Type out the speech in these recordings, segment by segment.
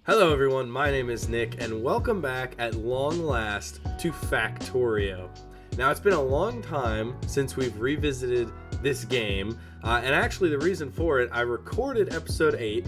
Hello everyone, my name is Nick, and welcome back at long last to Factorio. Now it's been a long time since we've revisited this game, and actually the reason for it, I recorded episode 8,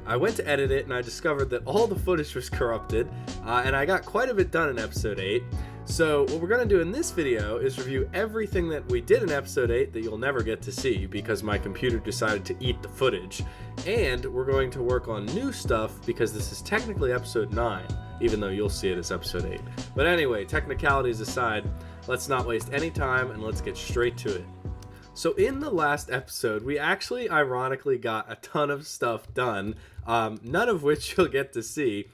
I went to edit it and I discovered that all the footage was corrupted, and I got quite a bit done in episode 8. So what we're going to do in this video is review everything that we did in episode 8 that you'll never get to see because my computer decided to eat the footage. And we're going to work on new stuff because this is technically episode 9, even though you'll see it as episode 8. But anyway, technicalities aside, let's not waste any time and let's get straight to it. So in the last episode, we actually ironically got a ton of stuff done, none of which you'll get to see,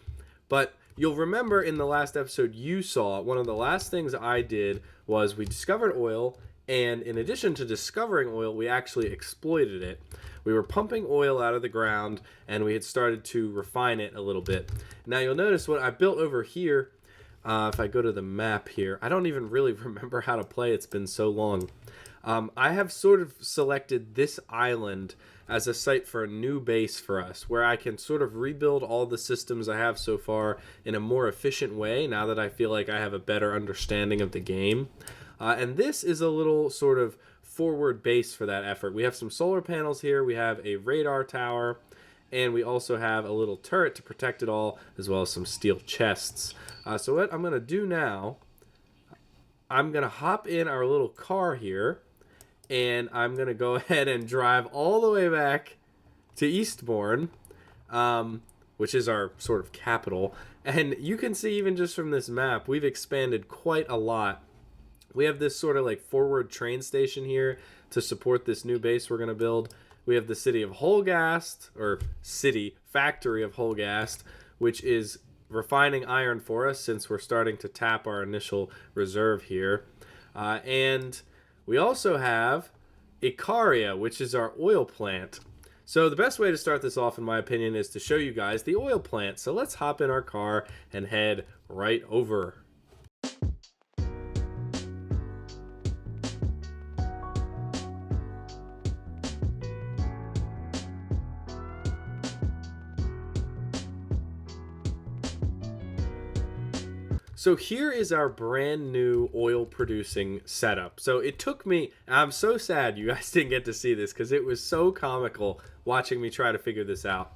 but you'll remember in the last episode you saw, one of the last things I did was we discovered oil, and in addition to discovering oil, we actually exploited it. We were pumping oil out of the ground, and we had started to refine it a little bit. Now you'll notice what I built over here, if I go to the map here, I don't even really remember how to play, it's been so long. I have sort of selected this island as a site for a new base for us, where I can sort of rebuild all the systems I have so far in a more efficient way, now that I feel like I have a better understanding of the game. And this is a little sort of forward base for that effort. We have some solar panels here, we have a radar tower, and we also have a little turret to protect it all, as well as some steel chests. So what I'm going to do now, I'm going to hop in our little car here, and I'm going to go ahead and drive all the way back to Eastbourne, which is our sort of capital. And you can see even just from this map, we've expanded quite a lot. We have this sort of like forward train station here to support this new base we're going to build. We have the city of Holgast, or factory of Holgast, which is refining iron for us since we're starting to tap our initial reserve here. And we also have Aquilae, which is our oil plant. So the best way to start this off, in my opinion, is to show you guys the oil plant. So let's hop in our car and head right over. So here is our brand new oil producing setup. So it took me, I'm so sad you guys didn't get to see this because it was so comical watching me try to figure this out.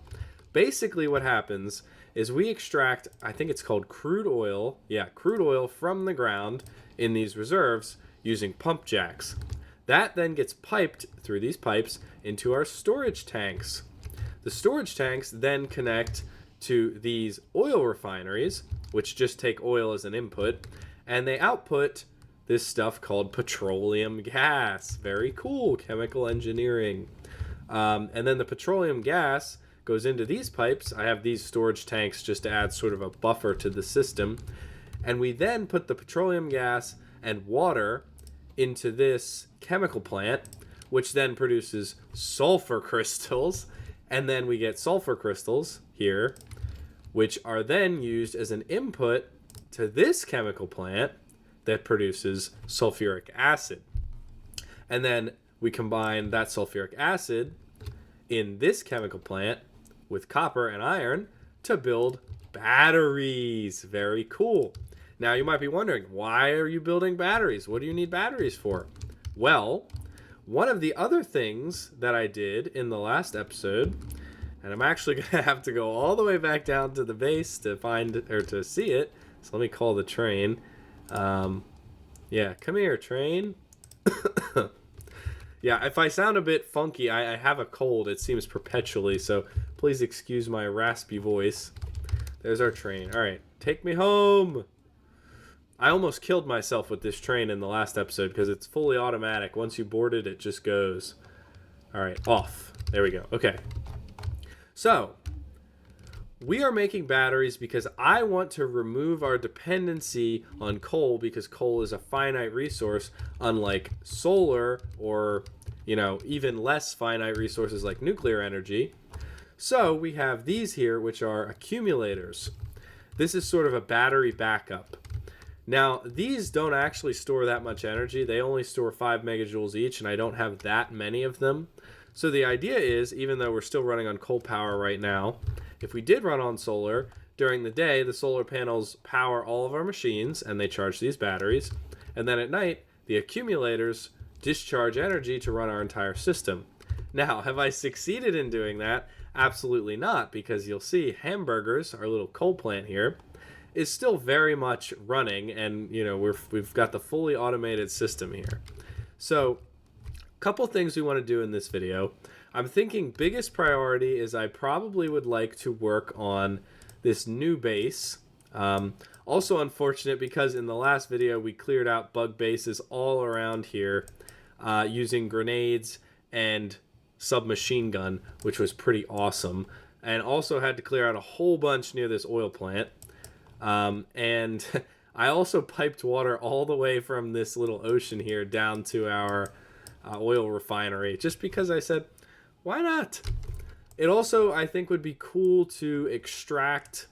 Basically what happens is we extract, I think it's called crude oil. Yeah, crude oil from the ground in these reserves using pump jacks. That then gets piped through these pipes into our storage tanks. The storage tanks then connect to these oil refineries, which just take oil as an input, and they output this stuff called petroleum gas. Very cool, chemical engineering. And then the petroleum gas goes into these pipes. I have these storage tanks just to add sort of a buffer to the system. And we then put the petroleum gas and water into this chemical plant, which then produces sulfur crystals. And then we get sulfur crystals here, which are then used as an input to this chemical plant that produces sulfuric acid. And then we combine that sulfuric acid in this chemical plant with copper and iron to build batteries. Very cool. Now you might be wondering, why are you building batteries? What do you need batteries for? Well, one of the other things that I did in the last episode, and I'm actually going to have to go all the way back down to the base to find or to see it. So let me call the train. Yeah, come here, train. Yeah, if I sound a bit funky, I have a cold. It seems perpetually, so please excuse my raspy voice. There's our train. All right, take me home. I almost killed myself with this train in the last episode because it's fully automatic. Once you board it, it just goes. All right, off. There we go. Okay. So, we are making batteries because I want to remove our dependency on coal, because coal is a finite resource, unlike solar or, even less finite resources like nuclear energy. So we have these here, which are accumulators. This is sort of a battery backup. Now, these don't actually store that much energy. They only store 5 megajoules each, and I don't have that many of them. So the idea is, even though we're still running on coal power right now, if we did run on solar, during the day, the solar panels power all of our machines and they charge these batteries. And then at night, the accumulators discharge energy to run our entire system. Now, have I succeeded in doing that? Absolutely not, because you'll see Hamburgers, our little coal plant here, is still very much running, and we've got the fully automated system here. So, a couple things we want to do in this video. I'm thinking biggest priority is I probably would like to work on this new base. Also unfortunate because in the last video we cleared out bug bases all around here using grenades and submachine gun, which was pretty awesome, and also had to clear out a whole bunch near this oil plant. And I also piped water all the way from this little ocean here down to our oil refinery, just because I said, why not? It also, I think, would be cool to extract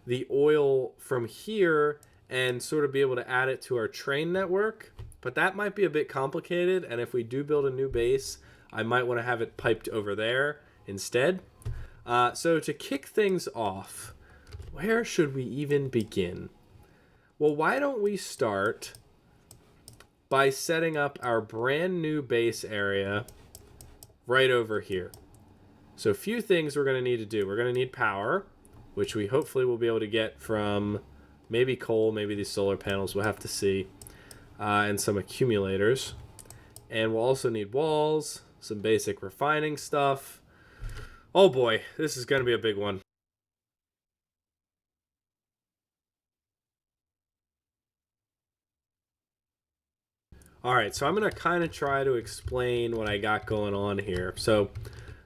the oil from here and sort of be able to add it to our train network, but that might be a bit complicated, and if we do build a new base, I might want to have it piped over there instead. So to kick things off, where should we even begin? Well, why don't we start by setting up our brand new base area right over here. So a few things we're going to need to do. We're going to need power, which we hopefully will be able to get from maybe coal, maybe these solar panels, we'll have to see, and some accumulators. And we'll also need walls, some basic refining stuff. Oh boy, this is going to be a big one. Alright, so I'm going to kind of try to explain what I got going on here. So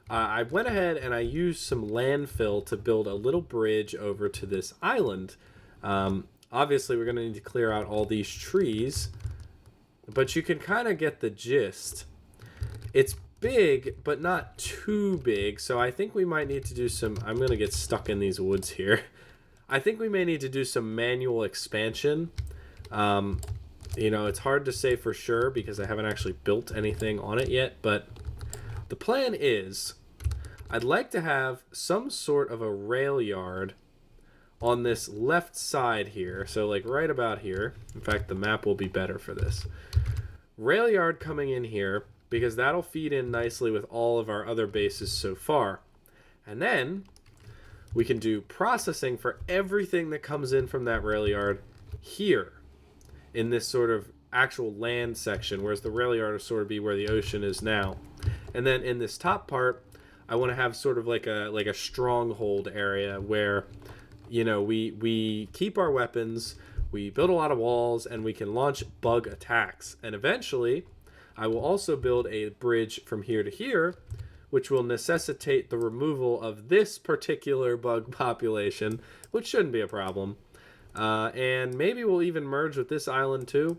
I went ahead and I used some landfill to build a little bridge over to this island. Obviously, we're going to need to clear out all these trees, but you can kind of get the gist. It's big, but not too big, so I think we might need to do some... I'm going to get stuck in these woods here. I think we may need to do some manual expansion. It's hard to say for sure because I haven't actually built anything on it yet, but the plan is I'd like to have some sort of a rail yard on this left side here. So like right about here. In fact, the map will be better for this. Rail yard coming in here because that'll feed in nicely with all of our other bases so far. And then we can do processing for everything that comes in from that rail yard here in this sort of actual land section, whereas the rail yard will sort of be where the ocean is now. And then in this top part, I want to have sort of like a stronghold area where, we keep our weapons, we build a lot of walls, and we can launch bug attacks. And eventually, I will also build a bridge from here to here, which will necessitate the removal of this particular bug population, which shouldn't be a problem. And maybe we'll even merge with this island too.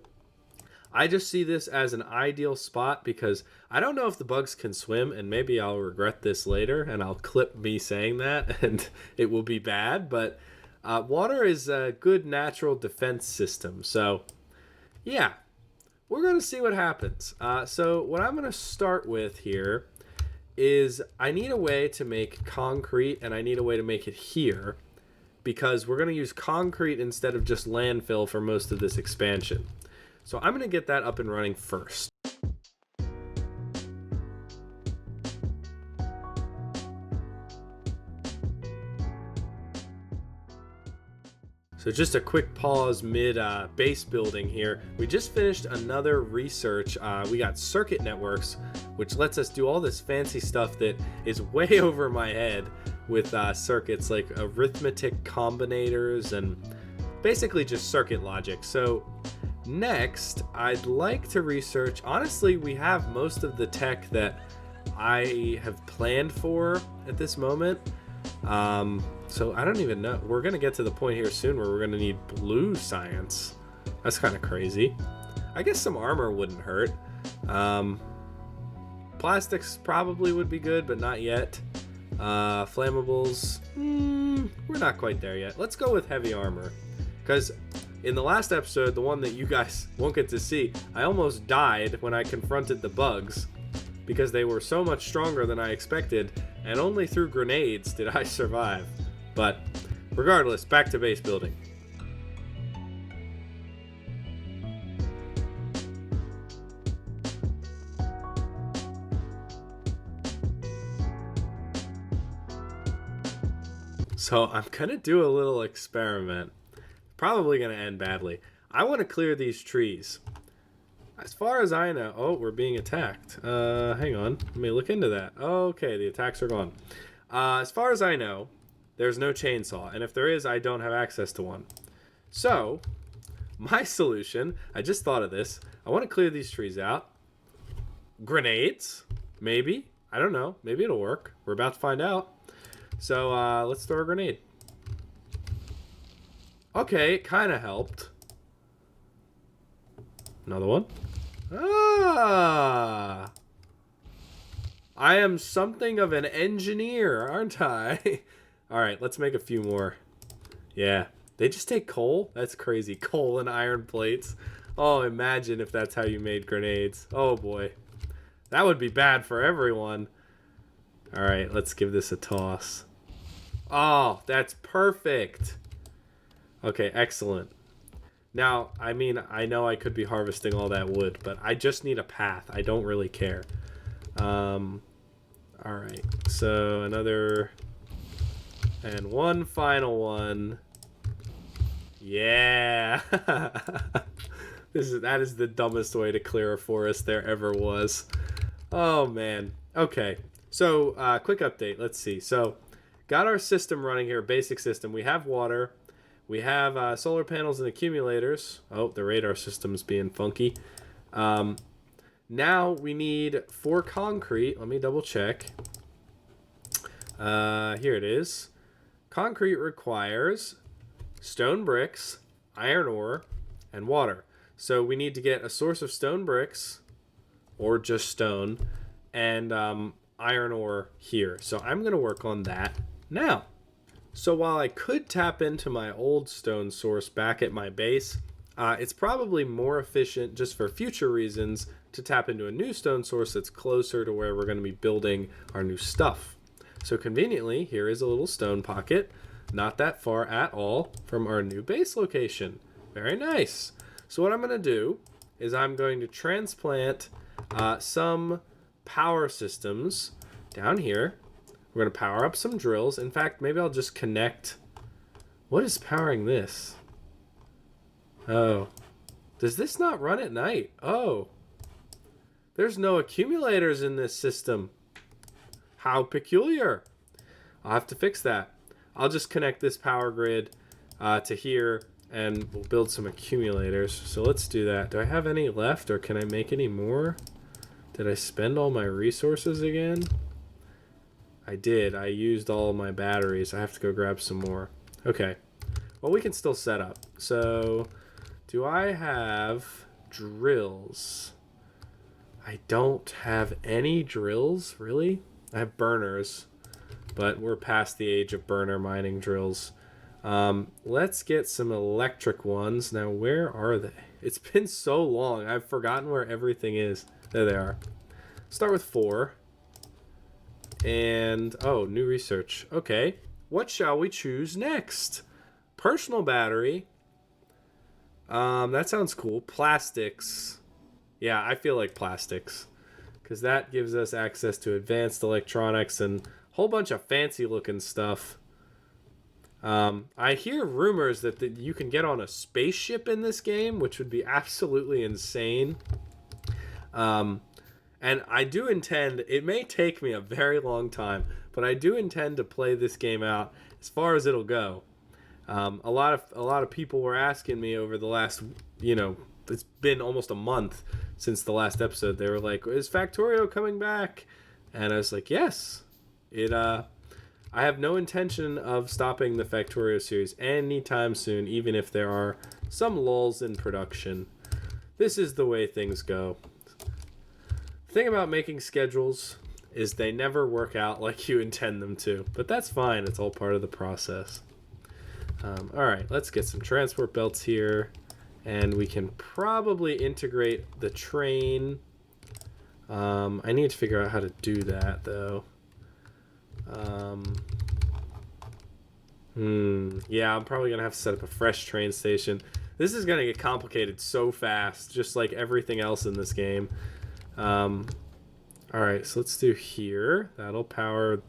I just see this as an ideal spot because I don't know if the bugs can swim, and maybe I'll regret this later and I'll clip me saying that and it will be bad, but water is a good natural defense system. So yeah, we're going to see what happens. So what I'm going to start with here is I need a way to make concrete, and I need a way to make it here, because we're going to use concrete instead of just landfill for most of this expansion. So I'm going to get that up and running first. So just a quick pause mid base building here. We just finished another research. We got circuit networks, which lets us do all this fancy stuff that is way over my head with circuits like arithmetic combinators and basically just circuit logic. So next, I'd like to research, honestly, we have most of the tech that I have planned for at this moment. So I don't even know. We're going to get to the point here soon where we're going to need blue science. That's kind of crazy. I guess some armor wouldn't hurt. Plastics probably would be good, but not yet. Flammables, we're not quite there yet. Let's go with heavy armor, because in the last episode, the one that you guys won't get to see, I almost died when I confronted the bugs because they were so much stronger than I expected, and only through grenades did I survive. But regardless, back to base building. So I'm gonna do a little experiment. Probably gonna end badly. I want to clear these trees. As far as I know, oh, we're being attacked. Hang on, let me look into that. Okay, the attacks are gone. As far as I know, there's no chainsaw, and if there is, I don't have access to one. So, my solution, I just thought of this. I want to clear these trees out. Grenades, maybe. I don't know. Maybe it'll work. We're about to find out. So, let's throw a grenade. Okay, it kind of helped. Another one. Ah! I am something of an engineer, aren't I? Alright, let's make a few more. Yeah. They just take coal? That's crazy. Coal and iron plates. Oh, imagine if that's how you made grenades. Oh, boy. That would be bad for everyone. Alright, let's give this a toss. Oh, that's perfect. Okay, excellent. Now, I mean, I know I could be harvesting all that wood, but I just need a path. I don't really care. Alright, so another... And one final one. Yeah! That is the dumbest way to clear a forest there ever was. Oh, man. Okay, so, quick update. Let's see. So, got our system running here, basic system. We have water. We have solar panels and accumulators. Oh, the radar system's being funky. Now we need 4 concrete. Let me double check. Here it is. Concrete requires stone bricks, iron ore, and water. So we need to get a source of stone bricks, or just stone, and iron ore here. So I'm going to work on that now. So while I could tap into my old stone source back at my base, it's probably more efficient just for future reasons to tap into a new stone source that's closer to where we're going to be building our new stuff. So conveniently, here is a little stone pocket, not that far at all from our new base location. Very nice. So what I'm going to do is I'm going to transplant some power systems down here. We're going to power up some drills. In fact, maybe I'll just connect. What is powering this? Oh. Does this not run at night? Oh. There's no accumulators in this system. How peculiar. I'll have to fix that. I'll just connect this power grid to here, and we'll build some accumulators. So let's do that. Do I have any left, or can I make any more? Did I spend all my resources again? I did. I used all my batteries. I have to go grab some more. Okay. Well, we can still set up. So, do I have drills? I don't have any drills, really? I have burners, but we're past the age of burner mining drills. Let's get some electric ones. Now, where are they? It's been so long. I've forgotten where everything is. There they are. Start with 4. And, oh, new research. Okay. What shall we choose next? Personal battery. That sounds cool. Plastics. Yeah, I feel like plastics. Because that gives us access to advanced electronics and a whole bunch of fancy looking stuff. I hear rumors that you can get on a spaceship in this game, which would be absolutely insane. And I do intend, it may take me a very long time, but I do intend to play this game out as far as it'll go. A lot of people were asking me over the last, it's been almost a month since the last episode. They were like, "Is Factorio coming back?" And I was like, "Yes." I have no intention of stopping the Factorio series anytime soon, even if there are some lulls in production. This is the way things go. The thing about making schedules is they never work out like you intend them to, but that's fine. It's all part of the process. All right, let's get some transport belts here, and we can probably integrate the train. I need to figure out how to do that, though. Yeah, I'm probably gonna have to set up a fresh train station. This is gonna get complicated so fast, just like everything else in this game. Alright, so let's do here. That'll power...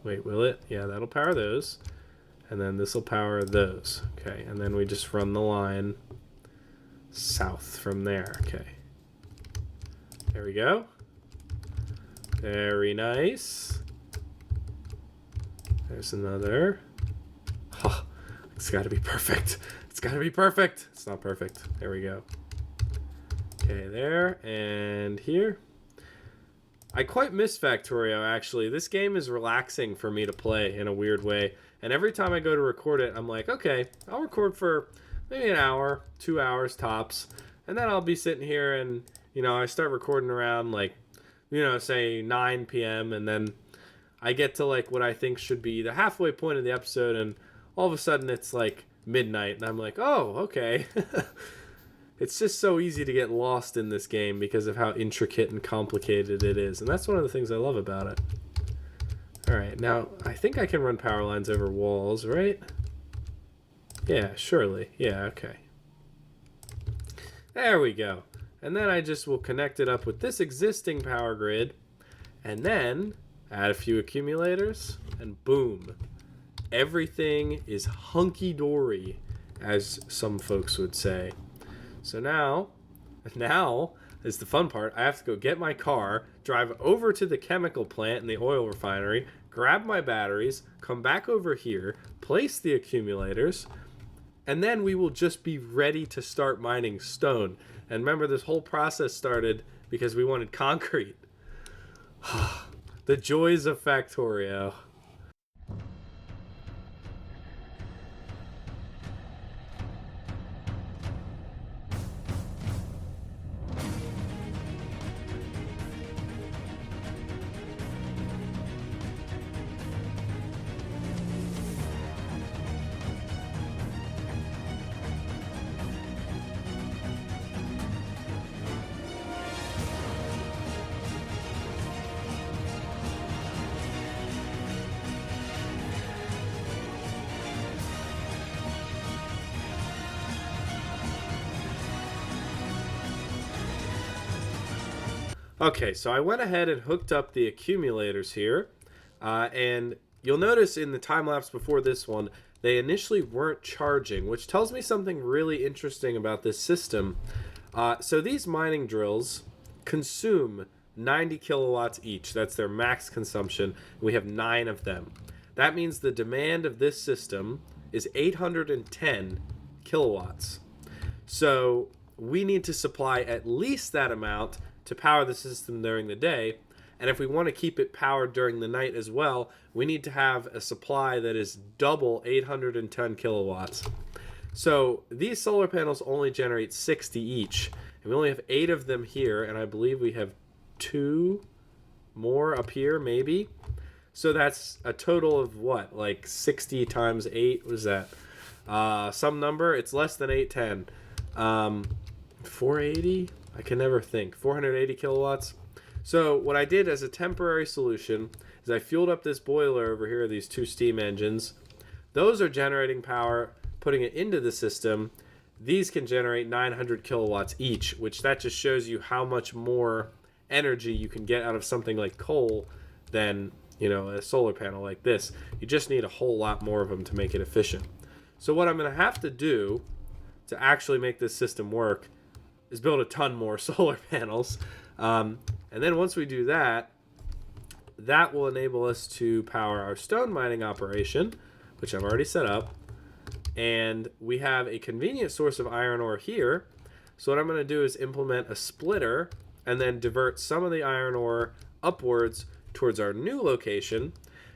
Wait, will it? Yeah, that'll power those. And then this will power those. Okay, and then we just run the line south from there. Okay. There we go. Very nice. There's another. Oh, it's got to be perfect. It's got to be perfect. It's not perfect. There we go. Okay, there and here. I quite miss Factorio, actually. This game is relaxing for me to play in a weird way. And every time I go to record it, I'm like, okay, I'll record for maybe an hour, 2 hours tops. And then I'll be sitting here and, you know, I start recording around like, you know, say 9 p.m. And then I get to like what I think should be the halfway point of the episode. And all of a sudden it's like midnight. And I'm like, oh, okay. It's just so easy to get lost in this game because of how intricate and complicated it is. And that's one of the things I love about it. Alright, now I think I can run power lines over walls, right? Yeah, surely. Yeah, okay. There we go. And then I just will connect it up with this existing power grid. And then add a few accumulators. And boom. Everything is hunky-dory, as some folks would say. So now is the fun part. I have to go get my car, drive over to the chemical plant and the oil refinery, grab my batteries, come back over here, place the accumulators, and then we will just be ready to start mining stone. And remember, this whole process started because we wanted concrete. The joys of Factorio. Okay, so I went ahead and hooked up the accumulators here, and you'll notice in the time lapse before this one, they initially weren't charging, which tells me something really interesting about this system. So these mining drills consume 90 kilowatts each. That's their max consumption. We have 9 of them. That means the demand of this system is 810 kilowatts. So we need to supply at least that amount to power the system during the day. And if we want to keep it powered during the night as well, we need to have a supply that is double 810 kilowatts. So these solar panels only generate 60 each. And we only have 8 of them here, and I believe we have 2 more up here, maybe. So that's a total of what? Like 60 times 8? What is that? Some number? It's less than 810. 480? I can never think. 480 kilowatts. So what I did as a temporary solution is I fueled up this boiler over here, these 2 steam engines. Those are generating power, putting it into the system. These can generate 900 kilowatts each, which that just shows you how much more energy you can get out of something like coal than, you know, a solar panel like this. You just need a whole lot more of them to make it efficient. So what I'm going to have to do to actually make this system work is build a ton more solar panels. And then once we do that, that will enable us to power our stone mining operation, which I've already set up. And we have a convenient source of iron ore here. So what I'm going to do is implement a splitter and then divert some of the iron ore upwards towards our new location,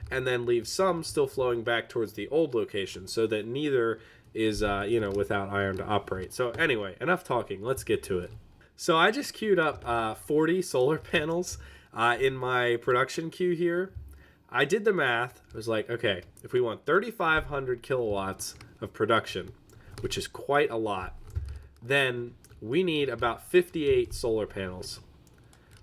and then leave some still flowing back towards the old location so that neither is, without iron to operate. So anyway, enough talking. Let's get to it. So I just queued up 40 solar panels in my production queue here. I did the math. I was like, okay, if we want 3,500 kilowatts of production, which is quite a lot, then we need about 58 solar panels,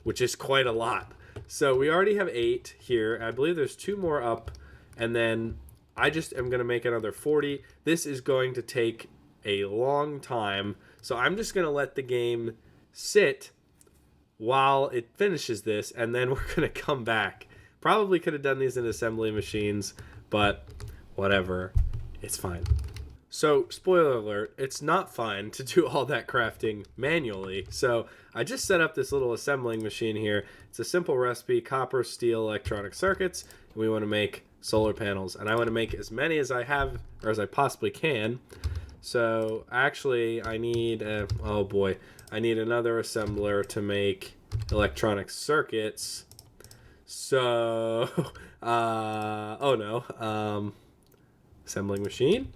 which is quite a lot. So we already have 8 here. I believe there's 2 more up, and then I just am going to make another 40. This is going to take a long time, so I'm just going to let the game sit while it finishes this, and then we're going to come back. Probably could have done these in assembly machines, but whatever. It's fine. So, spoiler alert, it's not fine to do all that crafting manually. So, I just set up this little assembling machine here. It's a simple recipe, copper, steel, electronic circuits, and we want to make solar panels. And I want to make as many as I have, or as I possibly can. So, actually, I need, oh boy, I need another assembler to make electronic circuits. So, oh no, assembling machine.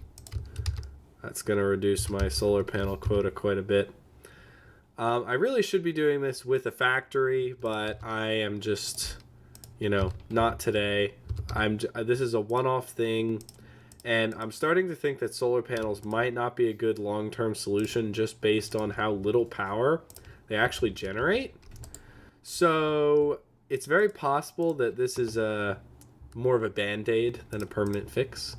That's going to reduce my solar panel quota quite a bit. I really should be doing this with a factory, but I am just, not today. This is a one-off thing, and I'm starting to think that solar panels might not be a good long-term solution just based on how little power they actually generate. So it's very possible that this is more of a band-aid than a permanent fix.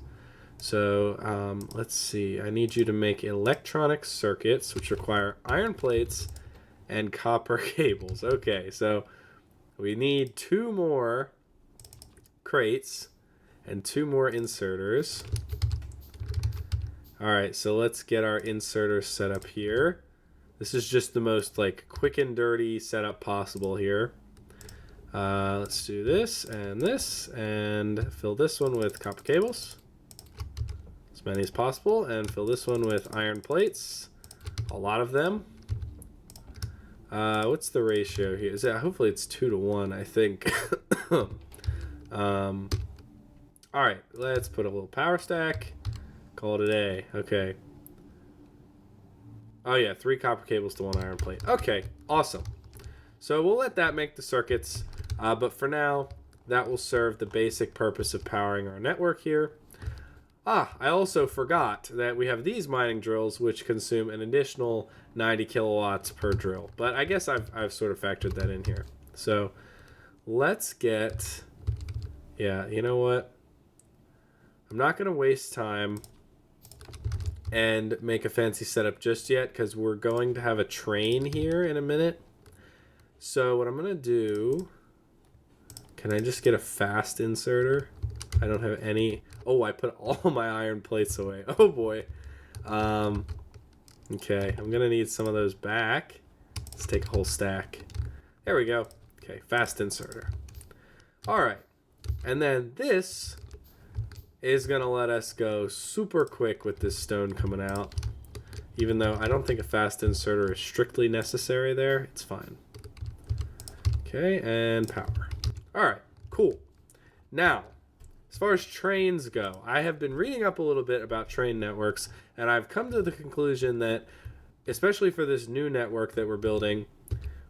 So let's see. I need you to make electronic circuits, which require iron plates and copper cables. Okay, so we need 2 more crates and 2 more inserters. All right, so let's get our inserters set up here. This is just the most quick and dirty setup possible here. Let's do this and fill this one with copper cables. As many as possible, and fill this one with iron plates, a lot of them. What's the ratio here? Hopefully it's 2 to 1, I think. All right, let's put a little power stack, call it a day. Okay. Oh yeah, 3 copper cables to 1 iron plate. Okay, awesome. So we'll let that make the circuits, but for now that will serve the basic purpose of powering our network here. I also forgot that we have these mining drills, which consume an additional 90 kilowatts per drill. But I guess I've sort of factored that in here. So let's get... Yeah, you know what? I'm not going to waste time and make a fancy setup just yet, because we're going to have a train here in a minute. So what I'm going to do... Can I just get a fast inserter? I don't have any... Oh, I put all my iron plates away. Oh, boy. Okay, I'm going to need some of those back. Let's take a whole stack. There we go. Okay, fast inserter. All right. And then this is going to let us go super quick with this stone coming out. Even though I don't think a fast inserter is strictly necessary there. It's fine. Okay, and power. All right, cool. Now... As far as trains go, I have been reading up a little bit about train networks, and I've come to the conclusion that, especially for this new network that we're building,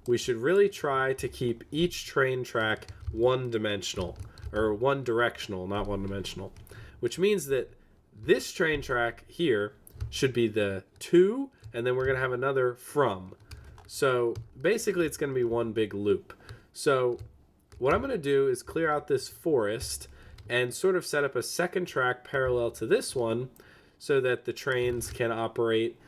we should really try to keep each train track one-dimensional, or one-directional, not one-dimensional, which means that this train track here should be the to, and then we're going to have another from. So basically it's going to be one big loop. So what I'm going to do is clear out this forest and sort of set up a second track parallel to this one so that the trains can operate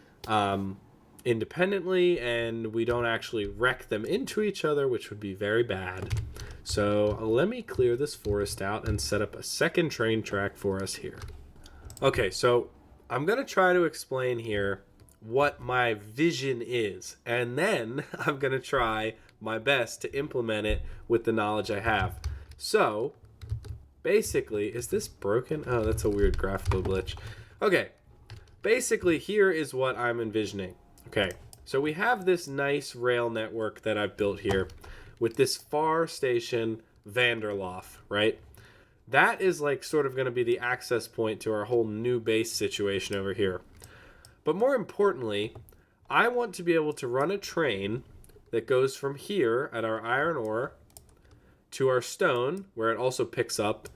independently and we don't actually wreck them into each other, which would be very bad. So let me clear this forest out and set up a second train track for us here. Okay, so I'm going to try to explain here what my vision is, and then I'm going to try my best to implement it with the knowledge I have. So... basically, is this broken? Oh, that's a weird graphical glitch. Okay, basically here is what I'm envisioning. Okay, so we have this nice rail network that I've built here with this far station Vanderlof, right? That is sort of going to be the access point to our whole new base situation over here. But more importantly, I want to be able to run a train that goes from here at our iron ore to our stone, where it also picks up,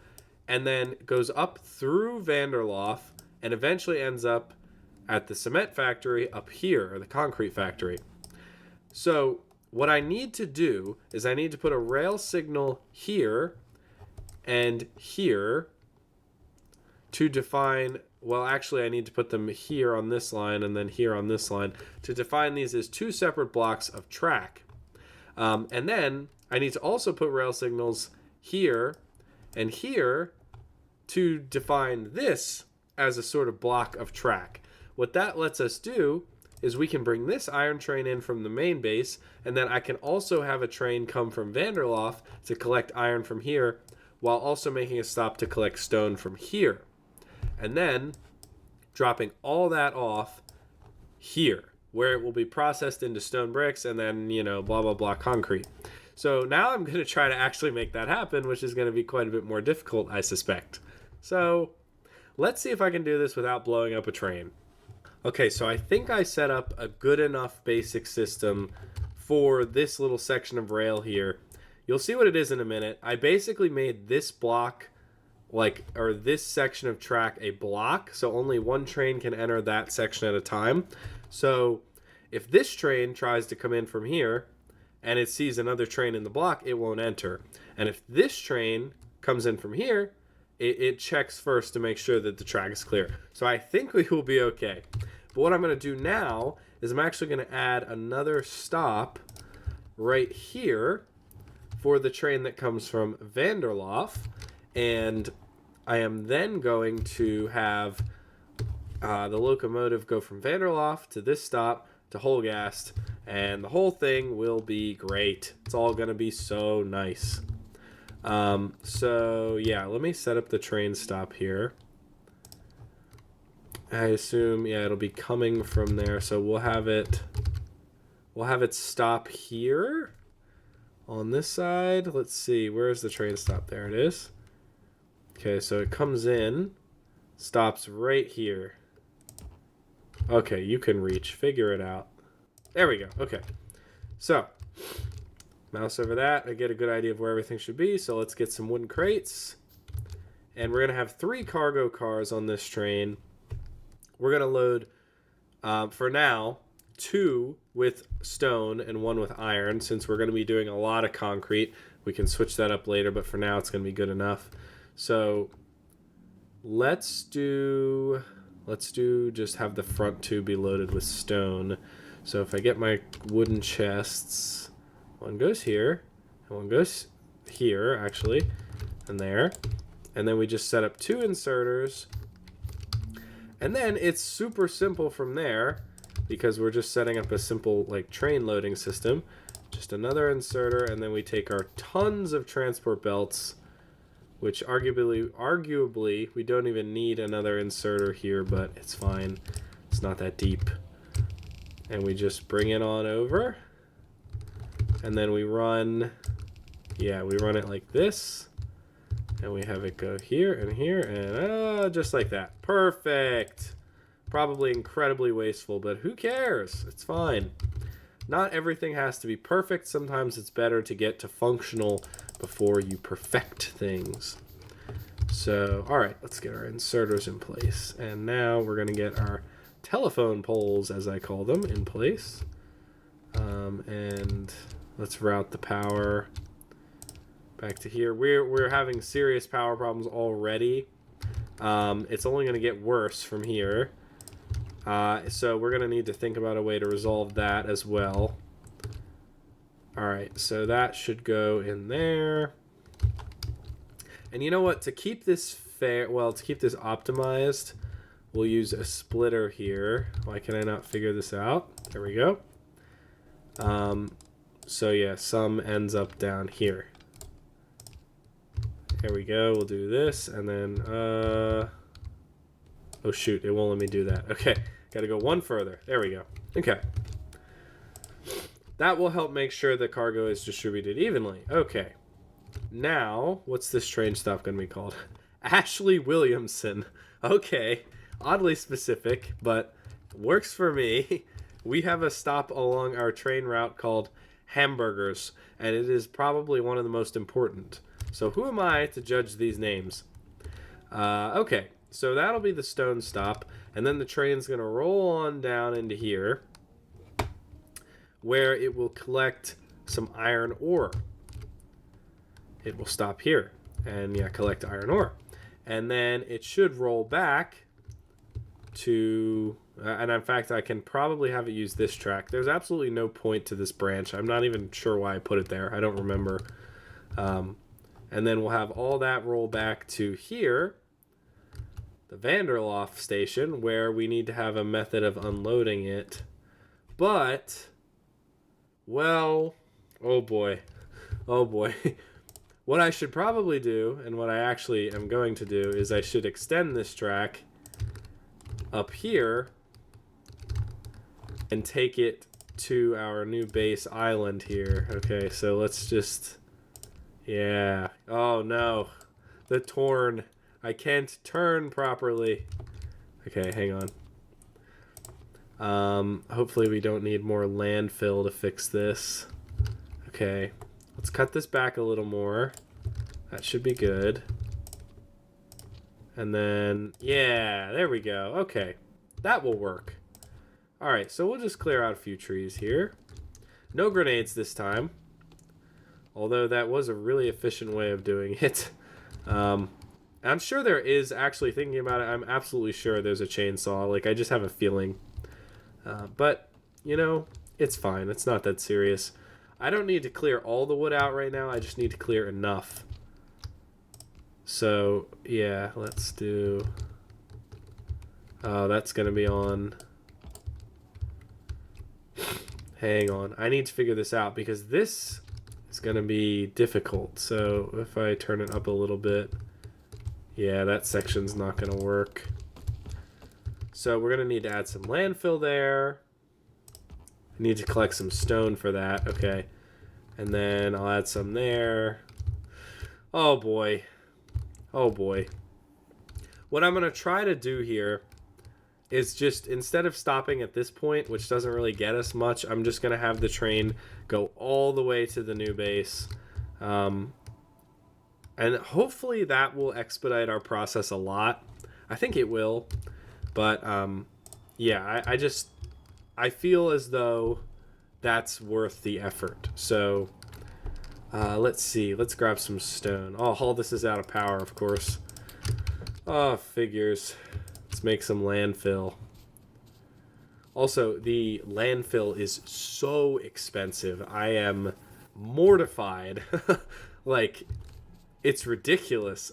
and then goes up through Vanderlof and eventually ends up at the cement factory up here, or the concrete factory. So what I need to do is I need to put a rail signal here and here to define, well, actually I need to put them here on this line and then here on this line to define these as two separate blocks of track. And then I need to also put rail signals here and here to define this as a sort of block of track. What that lets us do is we can bring this iron train in from the main base, and then I can also have a train come from Vanderlof to collect iron from here, while also making a stop to collect stone from here. And then dropping all that off here, where it will be processed into stone bricks and then, blah, blah, blah, concrete. So now I'm going to try to actually make that happen, which is going to be quite a bit more difficult, I suspect. So let's see if I can do this without blowing up a train. Okay, so I think I set up a good enough basic system for this little section of rail here. You'll see what it is in a minute. I basically made this block, or this section of track a block, so only one train can enter that section at a time. So if this train tries to come in from here, and it sees another train in the block, it won't enter. And if this train comes in from here, it checks first to make sure that the track is clear. So I think we will be okay. But what I'm going to do now is I'm actually going to add another stop right here for the train that comes from Vanderlof. And I am then going to have the locomotive go from Vanderlof to this stop to Holgast, and the whole thing will be great. It's all going to be so nice. So yeah, let me set up the train stop here. I assume, yeah, it'll be coming from there, so we'll have it stop here on this side. Let's see, where's the train stop? There it is. Okay, so it comes in, stops right here. Okay, you can reach. Figure it out. There we go. Okay. So, mouse over that. I get a good idea of where everything should be. So let's get some wooden crates. And we're going to have 3 cargo cars on this train. We're going to load, for now, 2 with stone and 1 with iron. Since we're going to be doing a lot of concrete, we can switch that up later. But for now, it's going to be good enough. So let's just have the front 2 be loaded with stone. So if I get my wooden chests, one goes here, and one goes here, actually, and there. And then we just set up 2 inserters. And then it's super simple from there, because we're just setting up a simple train loading system. Just another inserter, and then we take our tons of transport belts, which arguably we don't even need another inserter here, but it's fine. It's not that deep. And we just bring it on over. And then we run it like this. And we have it go here, and just like that. Perfect! Probably incredibly wasteful, but who cares? It's fine. Not everything has to be perfect. Sometimes it's better to get to functional before you perfect things. So, alright, let's get our inserters in place. And now we're going to get our telephone poles, as I call them, in place. And let's route the power back to here. We're having serious power problems already. It's only going to get worse from here. So we're going to need to think about a way to resolve that as well. Alright, so that should go in there. And you know what? To keep this fair, to keep this optimized, we'll use a splitter here. Why can I not figure this out? There we go. So yeah, some ends up down here. There we go. We'll do this, and then, oh shoot, it won't let me do that. Okay, gotta go one further. There we go. Okay. That will help make sure the cargo is distributed evenly. Okay. Now, what's this train stop going to be called? Ashley Williamson. Okay. Oddly specific, but works for me. We have a stop along our train route called Hamburgers, and it is probably one of the most important. So who am I to judge these names? Okay, so that'll be the stone stop, and then the train's going to roll on down into here, where it will collect some iron ore. It will stop here and yeah, collect iron ore. And then it should roll back to, and in fact, I can probably have it use this track. There's absolutely no point to this branch. I'm not even sure why I put it there. I don't remember. And then we'll have all that roll back to here, the Vanderlof station, where we need to have a method of unloading it. But, well, oh boy. What I should probably do, and what I actually am going to do, is I should extend this track up here and take it to our new base island here. Okay, so let's just... Yeah. Oh, no. The torn. I can't turn properly. Okay, hang on. Hopefully we don't need more landfill to fix this. Okay. Let's cut this back a little more. That should be good. And then, yeah, there we go. Okay. That will work. Alright, so we'll just clear out a few trees here. No grenades this time. Although that was a really efficient way of doing it. I'm sure there is, actually, thinking about it, I'm absolutely sure there's a chainsaw. Like, I just have a feeling. But, you know, it's fine. It's not that serious. I don't need to clear all the wood out right now. I just need to clear enough. So, yeah, let's do... Oh, that's going to be on... Hang on. I need to figure this out because this is going to be difficult. So, if I turn it up a little bit... Yeah, that section's not going to work. So, we're going to need to add some landfill there. I need to collect some stone for that. Okay. And then I'll add some there. Oh, boy. Oh, boy. What I'm going to try to do here is just, instead of stopping at this point, which doesn't really get us much, I'm just going to have the train go all the way to the new base. And hopefully that will expedite our process a lot. I think it will. But, yeah, I feel as though that's worth the effort. So, let's see. Let's grab some stone. Oh, all this is out of power, of course. Oh, figures. Let's make some landfill. Also, the landfill is so expensive. I am mortified. Like, it's ridiculous.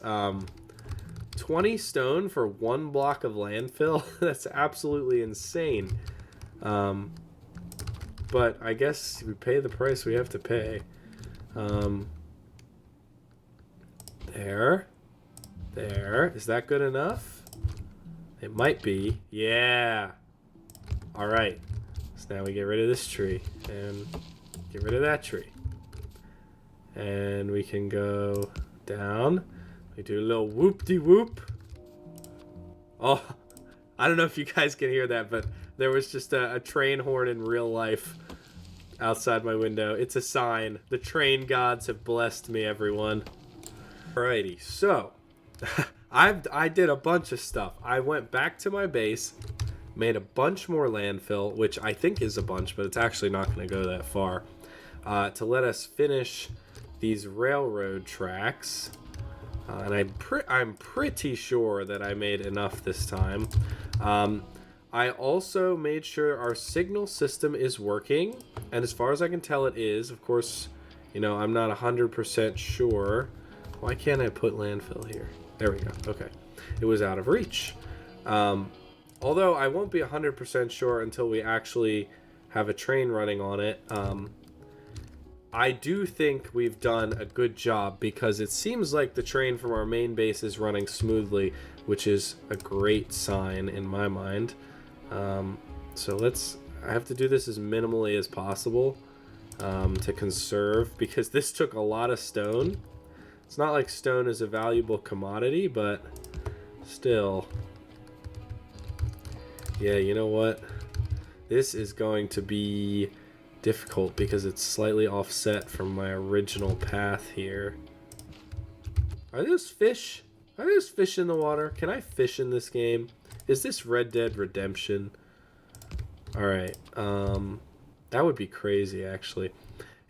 20 stone for one block of landfill? That's absolutely insane. But I guess we pay the price we have to pay. There. Is that good enough? It might be. Yeah. Alright. So now we get rid of this tree. And get rid of that tree. And we can go down. We do a little whoop-de-whoop. Oh, I don't know if you guys can hear that, but there was just a train horn in real life outside my window. It's a sign. The train gods have blessed me, everyone. Alrighty, so I did a bunch of stuff. I went back to my base, made a bunch more landfill, which I think is a bunch, but it's actually not going to go that far, to let us finish these railroad tracks. And I'm pretty sure that I made enough this time. I also made sure our signal system is working, and as far as I can tell it is. Of course, you know, I'm not 100% sure. Why can't I put landfill here? There we go. Okay. It was out of reach. Although I won't be 100% sure until we actually have a train running on it. I do think we've done a good job because it seems like the train from our main base is running smoothly, which is a great sign in my mind. So I have to do this as minimally as possible to conserve, because this took a lot of stone. It's not like stone is a valuable commodity, but still. Yeah, you know what? This is going to be difficult because it's slightly offset from my original path here. Are those fish? Are those fish in the water? Can I fish in this game? Is this Red Dead Redemption? Alright, that would be crazy, actually.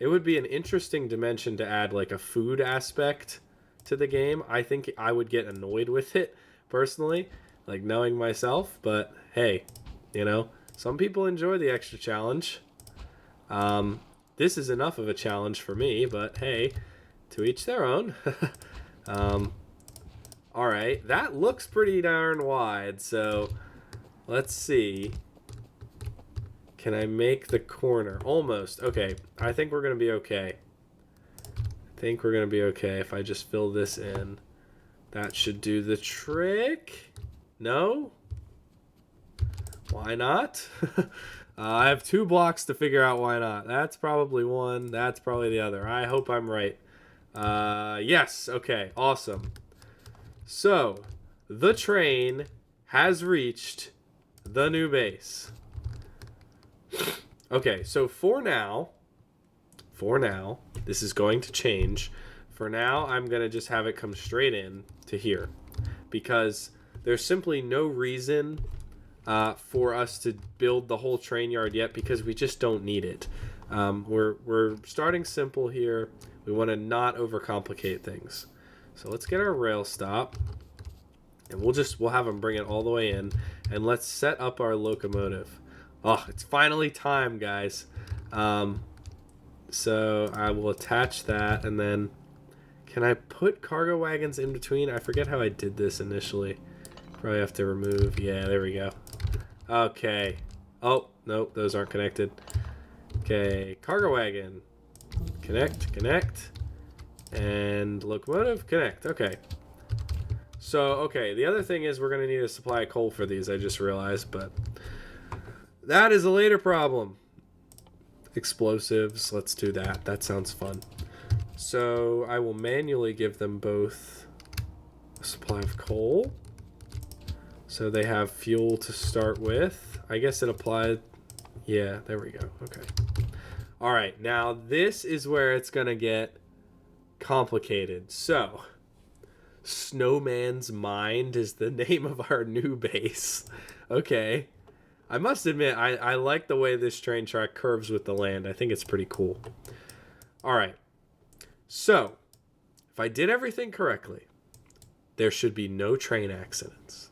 It would be an interesting dimension to add like a food aspect to the game. I think I would get annoyed with it personally, like knowing myself, but hey, you know, some people enjoy the extra challenge. This is enough of a challenge for me, but hey, to each their own. All right, that looks pretty darn wide, so let's see. Can I make the corner? Almost. Okay, I think we're going to be okay. If I just fill this in. That should do the trick. No? Why not? I have 2 blocks to figure out why not. That's probably one. That's probably the other. I hope I'm right. Yes. Okay. Awesome. So, the train has reached the new base. Okay, so for now, this is going to change. For now, I'm going to just have it come straight in to here. Because there's simply no reason for us to build the whole train yard yet, because we just don't need it. We're starting simple here. We want to not overcomplicate things. So let's get our rail stop, and we'll have them bring it all the way in, and let's set up our locomotive. Oh, it's finally time, guys. So I will attach that, and then can I put cargo wagons in between? I forget how I did this initially. Probably have to remove. Yeah, there we go. Okay. Oh, nope, those aren't connected. Okay, cargo wagon. Connect. And locomotive, connect. Okay. So, okay, the other thing is we're going to need a supply of coal for these, I just realized, but that is a later problem. Explosives, let's do that. That sounds fun. So, I will manually give them both a supply of coal. So they have fuel to start with. I guess it applied. Yeah, there we go. Okay. All right, now this is where it's going to get complicated. So, Snowman's Mind is the name of our new base. Okay. I must admit, I like the way this train track curves with the land. I think it's pretty cool. All right. So, if I did everything correctly, there should be no train accidents.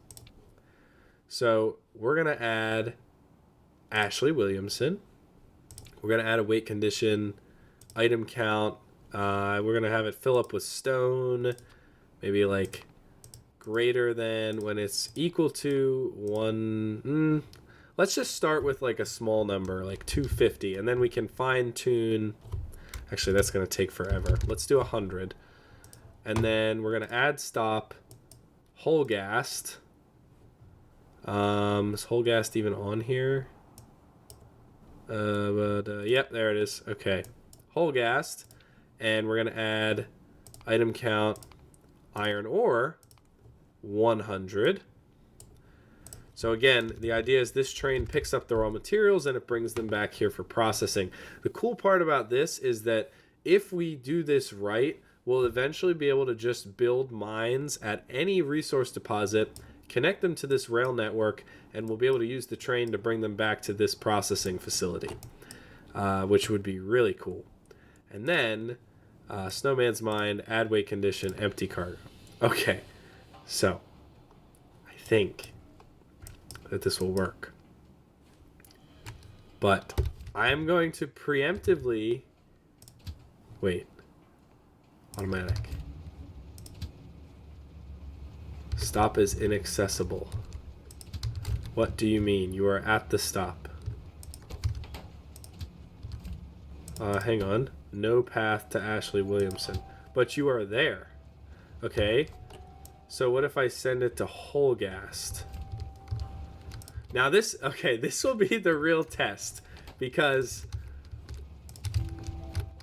So, we're going to add Ashley Williamson. We're going to add a weight condition, item count. We're going to have it fill up with stone. Maybe like greater than when it's equal to 1. Let's just start with like a small number, like 250. And then we can fine tune. Actually, that's going to take forever. Let's do 100. And then we're going to add stop whole gassed. Is whole gassed even on here? Yep, there it is. Okay. Whole gassed. And we're going to add item count iron ore 100. So again, the idea is this train picks up the raw materials and it brings them back here for processing. The cool part about this is that if we do this right, we'll eventually be able to just build mines at any resource deposit, connect them to this rail network, and we'll be able to use the train to bring them back to this processing facility, which would be really cool. And then Snowman's Mind, add weight condition, empty cargo. Okay, so I think that this will work. But I'm going to preemptively... Wait. Automatic. Stop is inaccessible. What do you mean? You are at the stop. Hang on. No path to Ashley Williamson. But you are there. Okay. So what if I send it to Holgast? Now this will be the real test. Because...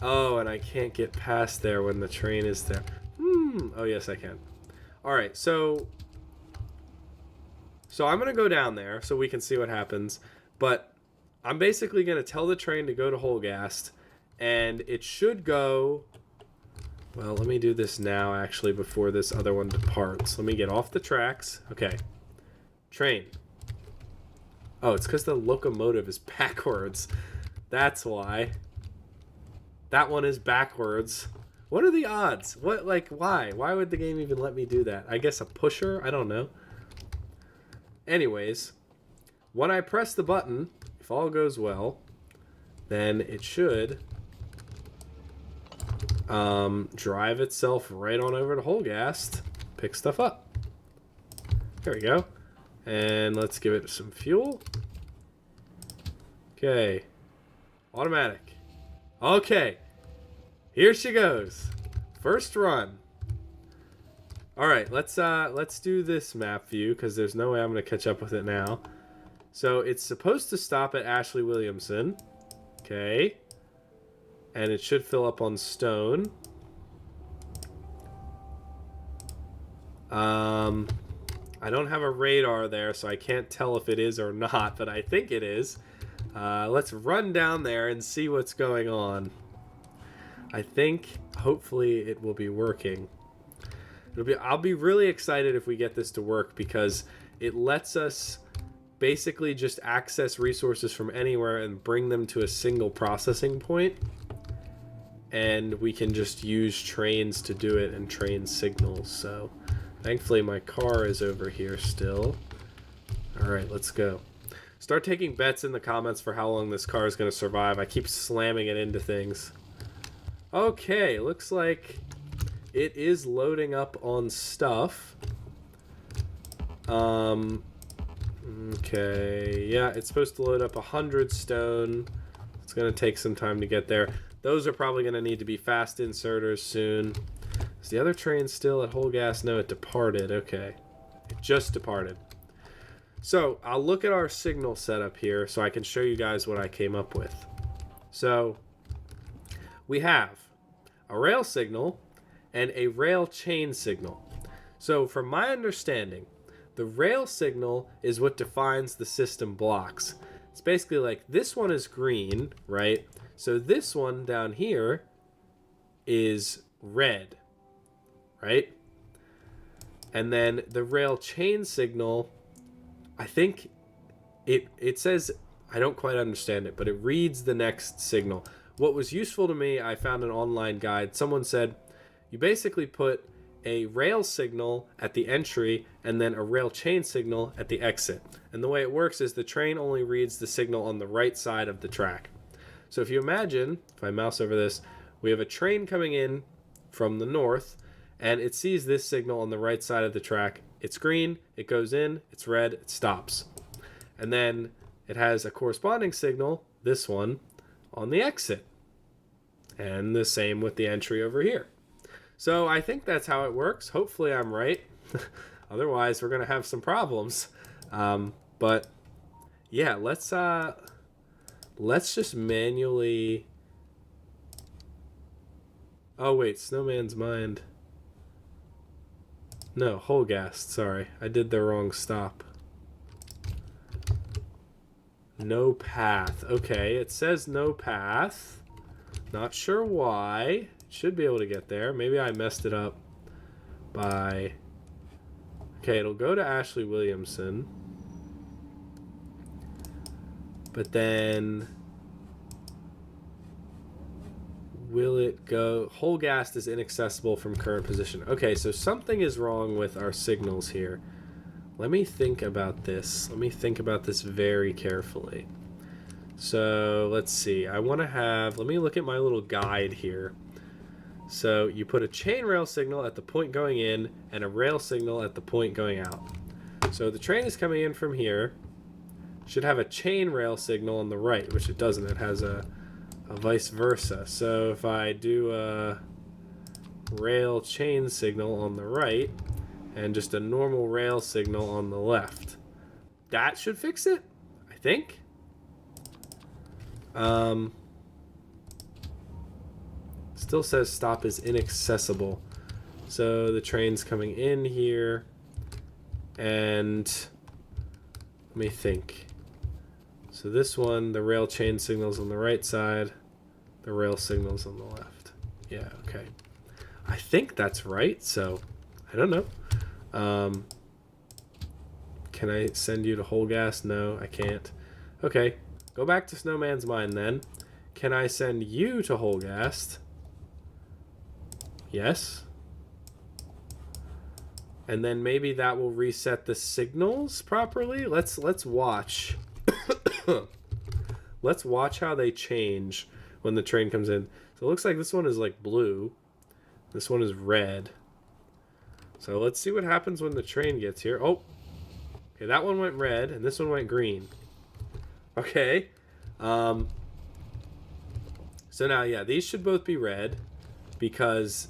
Oh, and I can't get past there when the train is there. Oh, yes, I can. Alright, so I'm going to go down there so we can see what happens. But I'm basically going to tell the train to go to Holgast. And it should go... Well, let me do this now, actually, before this other one departs. Let me get off the tracks. Okay. Train. Oh, it's because the locomotive is backwards. That's why. That one is backwards. What are the odds? What, like, why? Why would the game even let me do that? I guess a pusher? I don't know. Anyways, when I press the button, if all goes well, then it should drive itself right on over to Holgast, pick stuff up. There we go. And let's give it some fuel. Okay. Automatic. Okay. Here she goes. First run. All right, let's do this map view because there's no way I'm going to catch up with it now. So it's supposed to stop at Ashley Williamson. Okay. And it should fill up on stone. I don't have a radar there, so I can't tell if it is or not, but I think it is. Let's run down there and see what's going on. I think, hopefully, it will be working. I'll be really excited if we get this to work because it lets us basically just access resources from anywhere and bring them to a single processing point. And we can just use trains to do it and train signals. So thankfully my car is over here still. All right, let's go. Start taking bets in the comments for how long this car is going to survive. I keep slamming it into things. Okay, looks like it is loading up on stuff. Okay, yeah, it's supposed to load up 100 stone. It's going to take some time to get there. Those are probably going to need to be fast inserters soon. Is the other train still at Holgast? No, it departed. Okay, it just departed. So I'll look at our signal setup here so I can show you guys what I came up with. So we have a rail signal and a rail chain signal. So from my understanding, the rail signal is what defines the system blocks. It's basically like this one is green, right? So this one down here is red, right? And then the rail chain signal, I think it says, I don't quite understand it, but it reads the next signal. What was useful to me, I found an online guide. Someone said, you basically put a rail signal at the entry and then a rail chain signal at the exit. And the way it works is the train only reads the signal on the right side of the track. So if you imagine, if I mouse over this, we have a train coming in from the north and it sees this signal on the right side of the track. It's green, it goes in, it's red, it stops. And then it has a corresponding signal, this one, on the exit. And the same with the entry over here. So I think that's how it works. Hopefully I'm right. Otherwise we're going to have some problems. But yeah, let's just manually... Oh wait, Snowman's Mind. No, Holgast, sorry. I did the wrong stop. No path. Okay, it says no path. Not sure why. Should be able to get there. Maybe I messed it up by... Okay, it'll go to Ashley Williamson. But then... Will it go... Holgast is inaccessible from current position. Okay, so something is wrong with our signals here. Let me think about this. Let me think about this very carefully. So, let's see. I want to have... Let me look at my little guide here. So, you put a chain rail signal at the point going in and a rail signal at the point going out. So, the train is coming in from here. Should have a chain rail signal on the right, which it doesn't. It has a vice versa. So, if I do a rail chain signal on the right and just a normal rail signal on the left, that should fix it, I think. Still says stop is inaccessible. So the train's coming in here. And let me think. So this one, the rail chain signal's on the right side. The rail signal's on the left. Yeah, okay. I think that's right, so I don't know. Can I send you to Holgast? No, I can't. Okay, go back to Snowman's Mine then. can I send you to Holgast? Yes. And then maybe that will reset the signals properly. Let's watch. Let's watch how they change when the train comes in. So it looks like this one is like blue. This one is red. So let's see what happens when the train gets here. Oh, okay, that one went red and this one went green. Okay. So now, yeah, these should both be red because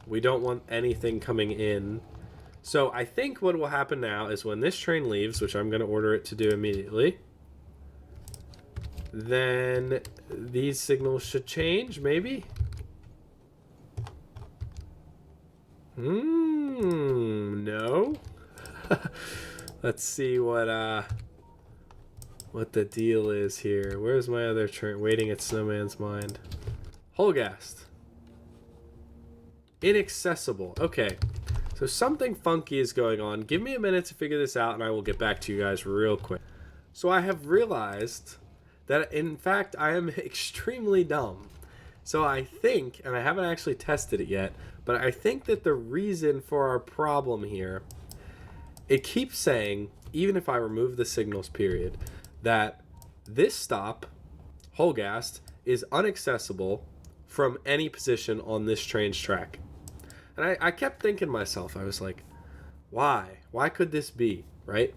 we don't want anything coming in. So I think what will happen now is when this train leaves, which I'm going to order it to do immediately, then these signals should change, maybe? No. Let's see what the deal is here. Where's my other train? Waiting at Snowman's Mind. Holgast. Inaccessible. Okay. So something funky is going on. Give me a minute to figure this out and I will get back to you guys real quick. So I have realized that in fact I am extremely dumb. So I think, and I haven't actually tested it yet, but I think that the reason for our problem here, it keeps saying, even if I remove the signals period, that this stop, Holgast, is inaccessible from any position on this train's track. And I kept thinking to myself, I was like, why? Why could this be, right?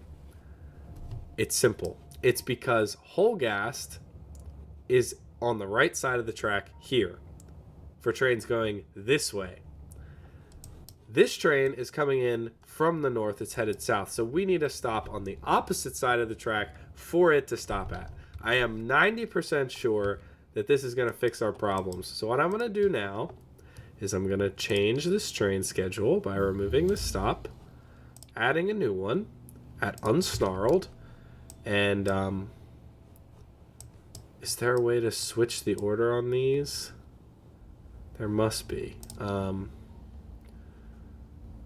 It's simple. It's because Holgast is on the right side of the track here for trains going this way. This train is coming in from the north. It's headed south. So we need a stop on the opposite side of the track for it to stop at. I am 90% sure that this is going to fix our problems. So what I'm going to do now is I'm going to change this train schedule by removing the stop, adding a new one at unsnarled, and is there a way to switch the order on these? There must be.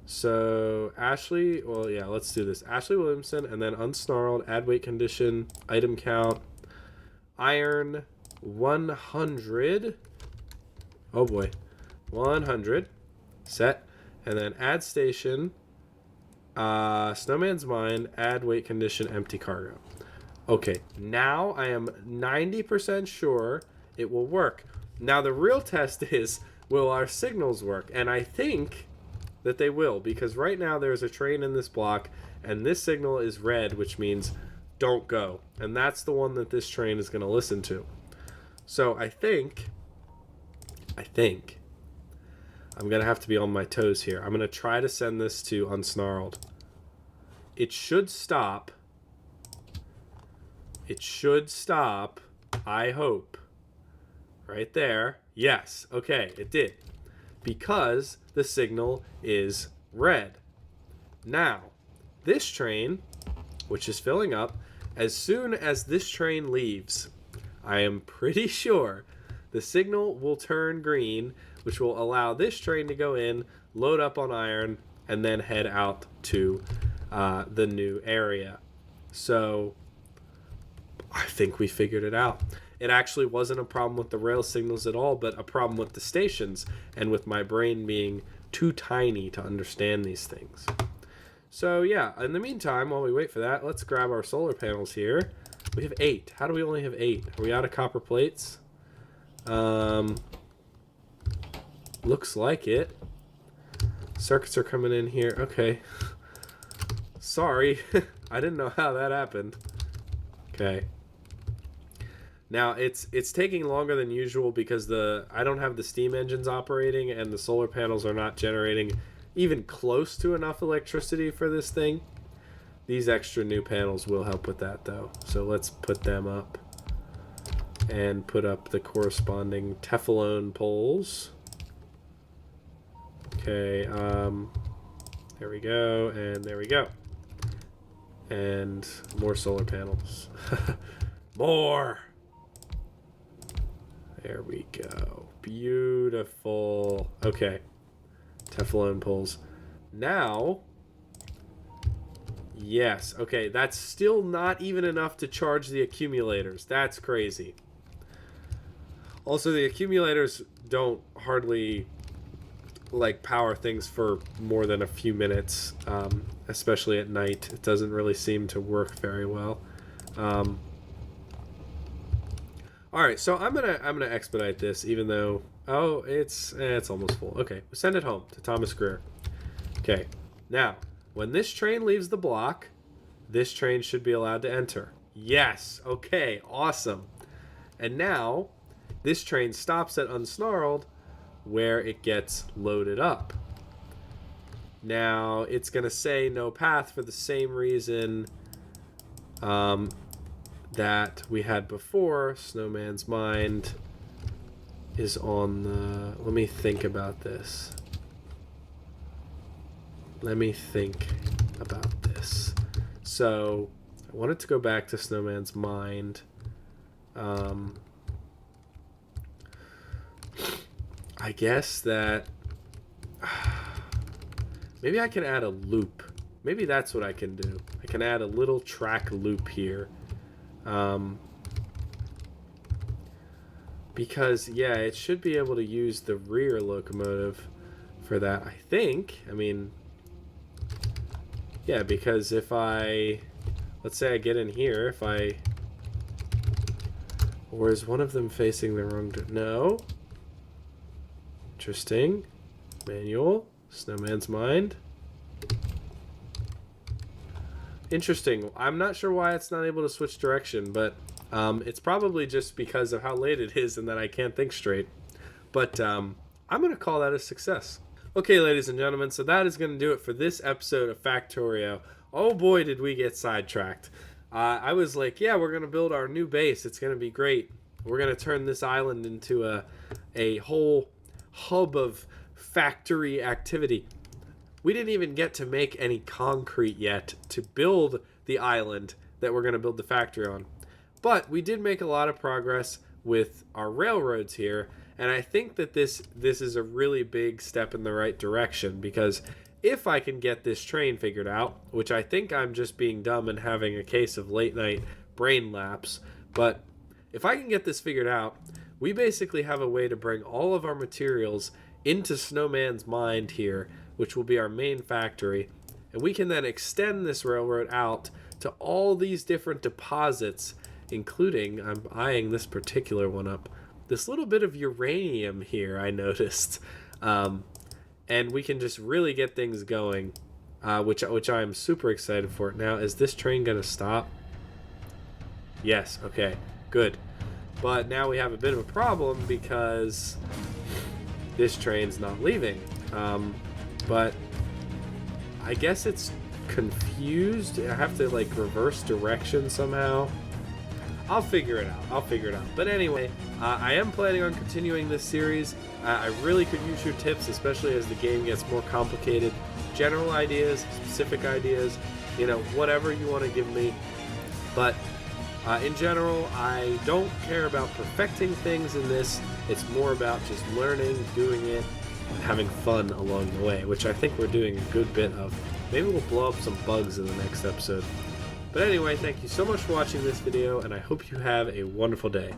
So Ashley, well, yeah, let's do this. Ashley Williamson, and then unsnarled, add weight condition, item count, iron 100. Oh boy, 100. Set. And then add station, Snowman's Mind, add weight condition, empty cargo. Okay, now I am 90% sure it will work. Now the real test is, will our signals work? And I think that they will, because right now there's a train in this block, and this signal is red, which means don't go. And that's the one that this train is going to listen to. So I think I'm going to have to be on my toes here. I'm going to try to send this to unsnarled. It should stop. It should stop, I hope. Right there. Yes. Okay, it did. Because the signal is red. Now, this train, which is filling up, as soon as this train leaves, I am pretty sure the signal will turn green, which will allow this train to go in, load up on iron, and then head out to the new area. So I think we figured it out. It actually wasn't a problem with the rail signals at all, but a problem with the stations and with my brain being too tiny to understand these things. So yeah, in the meantime, while we wait for that, let's grab our solar panels here. We have 8. How do we only have 8? Are we out of copper plates? Looks like it. Circuits are coming in here. Okay. Sorry. I didn't know how that happened. Okay. Now, it's taking longer than usual because I don't have the steam engines operating and the solar panels are not generating even close to enough electricity for this thing. These extra new panels will help with that, though. So let's put them up and put up the corresponding Teflon poles. Okay, there we go, and there we go. And more solar panels. More! There we go. Beautiful. Okay. Teflon poles. Now, yes. Okay, that's still not even enough to charge the accumulators. That's crazy. Also, the accumulators don't hardly like power things for more than a few minutes, especially at night. It doesn't really seem to work very well. All right, so I'm gonna expedite this, even though it's almost full. Okay, we'll send it home to Thomas Greer. Okay, now when this train leaves the block, this train should be allowed to enter. Yes. Okay. Awesome. And now this train stops at Unsnarled, where it gets loaded up. Now it's gonna say no path for the same reason that we had before. Snowman's mind is on the... Let me think about this. So I wanted to go back to Snowman's mind. I guess that maybe I can add a loop. Maybe that's what I can do. I can add a little track loop here. Because, yeah, it should be able to use the rear locomotive for that, I think. I mean, yeah, because if I... Let's say I get in here, if I... Or is one of them facing the wrong... No. Interesting. Manual. Snowman's mind. Interesting. I'm not sure why it's not able to switch direction, but it's probably just because of how late it is and that I can't think straight. But I'm going to call that a success. Okay, ladies and gentlemen, so that is going to do it for this episode of Factorio. Oh boy, did we get sidetracked. I was like, yeah, we're going to build our new base. It's going to be great. We're going to turn this island into a whole hub of factory activity. We didn't even get to make any concrete yet to build the island that we're going to build the factory on. But we did make a lot of progress with our railroads here, and I think that this is a really big step in the right direction, because if I can get this train figured out, which I think I'm just being dumb and having a case of late night brain lapse, but if I can get this figured out, we basically have a way to bring all of our materials into Snowman's mind here, which will be our main factory, and we can then extend this railroad out to all these different deposits, including, I'm eyeing this particular one up, this little bit of uranium here I noticed, and we can just really get things going, which I am super excited for. Now, is this train gonna stop? Yes. Okay, good. But now we have a bit of a problem because this train's not leaving. But I guess it's confused. I have to like reverse direction somehow. I'll figure it out. But anyway, I am planning on continuing this series. I really could use your tips, especially as the game gets more complicated. General ideas, specific ideas, whatever you want to give me. But in general, I don't care about perfecting things in this. It's more about just learning, doing it, and having fun along the way, which I think we're doing a good bit of. Maybe we'll blow up some bugs in the next episode. But anyway, thank you so much for watching this video, and I hope you have a wonderful day.